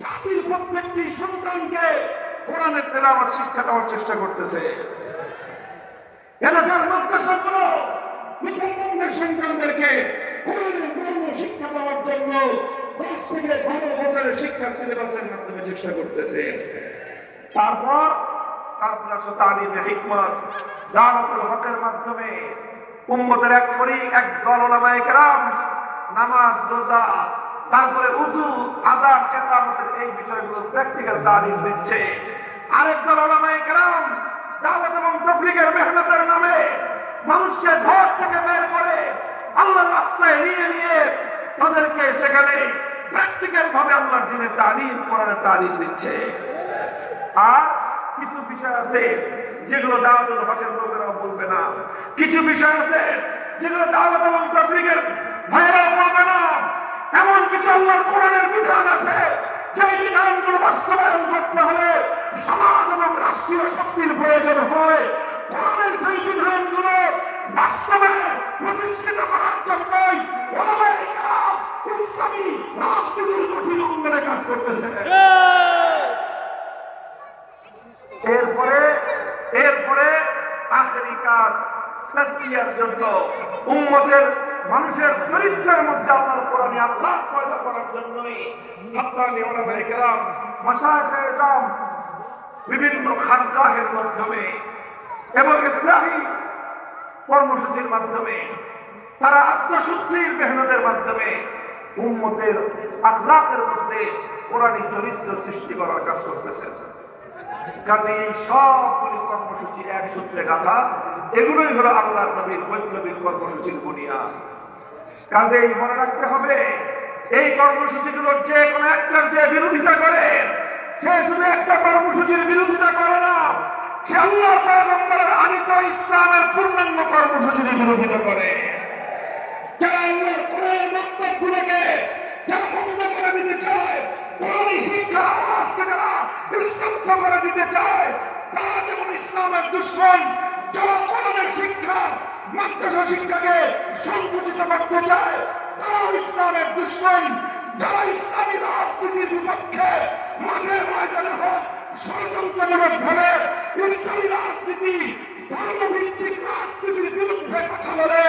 জাতির প্রত্যেকটি সন্তানকে কোরআনের তেলাওয়াত শিক্ষা দেওয়ার চেষ্টা করতেছে। এদেশের মাদ্রাসাগুলো মুসলমানদের সন্তানদেরকে কোরআনের ধর্ম শিক্ষা দেওয়ার জন্য 10 থেকে 12 বছরের শিক্ষার সিলেবাসের মাধ্যমে চেষ্টা করতেছে। তারপর তালিমে হিকমত দাওয়াতুল হকের মাধ্যমে উম্মতের একদল উলামায়ে কেরাম নামাজ, রোজা, তারপরে উযু, আযান, ইকামতের এই বিষয়গুলো প্র্যাকটিক্যাল তালিম দিচ্ছে। আরেকদল উলামায়ে কেরাম দাওয়াত এবং তাবলীগের মেহনতের নামে মানুষকে ঘর থেকে বের করে আল্লাহর রাস্তায় নিয়ে তাদেরকে সেখানে প্র্যাকটিক্যাল ভাবে আল্লাহর দ্বীনের তালিম, কোরআনের তালিম দিচ্ছে। আর কিছু বিষয় আছে যেগুলো দাওয়াতুল হকের লোকেরাও বলবে না, কিছু বিষয় আছে যেগুলো দাওয়াত এবং তাবলীগের ভাইরাও বলবে না। এমন কিছু আল্লাহর কোরআনের বিধান আছে যে বিধানগুলো বাস্তবায়ন করতে হলে সমাজ এবং রাষ্ট্রীয় শক্তির প্রয়োজন হয়। কোরআনের সেই বিধানগুলো বাস্তবে প্রতিষ্ঠিত করার জন্যই উলামায়ে কেরাম ইসলামী রাজনীতির কঠিন অঙ্গনে কাজ করতেছে। এরপরে আখেরি কাজ তাসফিয়ার জন্য উম্মতের মানুষের চরিত্রের মধ্যে আল্লাহর কোরআনে আখলাক পয়দা করার জন্যই হক্কানি উলামায়ে কেরাম, মাশায়েখে ইসলাম বিভিন্ন খানকাহের মাধ্যমে এবং ইসলামী কর্মসূচির মাধ্যমে তারা আত্মশুদ্ধির মেহনতের মাধ্যমে উম্মতের আখলাকের মধ্যে কোরআনী চরিত্র সৃষ্টি করার কাজ করতেছেন। কাজে এই সবগুলি কর্মসূচি এক সূত্রে গাঁথা, এগুলোই হলো আল্লাহর নবীর বৈপ্লবিক কর্মসূচির বুনিয়াদ। কাজেই মনে রাখতে হবে, এই কর্মসূচিগুলোর যে কোনো একটার যে বিরোধিতা করে সে শুধু একটা কর্মসূচির বিরোধিতা করে না, সে আল্লাহ পয়গম্বরের আনিত ইসলামের পূর্ণাঙ্গ কর্মসূচির বিরোধিতা করে। যারা আল্লাহর কোরআনের বক্তব্যগুলোকে যারা বন্ধ করে দিতে চায়, কোরআনী শিক্ষা যারা বিস্তৃত করে দিতে চায়, তারা যেমন ইসলামের দুশমন। যারা কোরআনের শিক্ষা, মাদ্রাসা শিক্ষাকে সংকুচিত করতে চায়, তারাও ইসলামের দুশমন। যারা ইসলামী রাজনীতির বিপক্ষে মাঠে ময়দানে হোক ষড়যন্ত্রমূলক ভাবে ইসলামী রাজনীতি, ধর্মভিত্তিক রাজনীতির বিরুদ্ধে কথা বলে,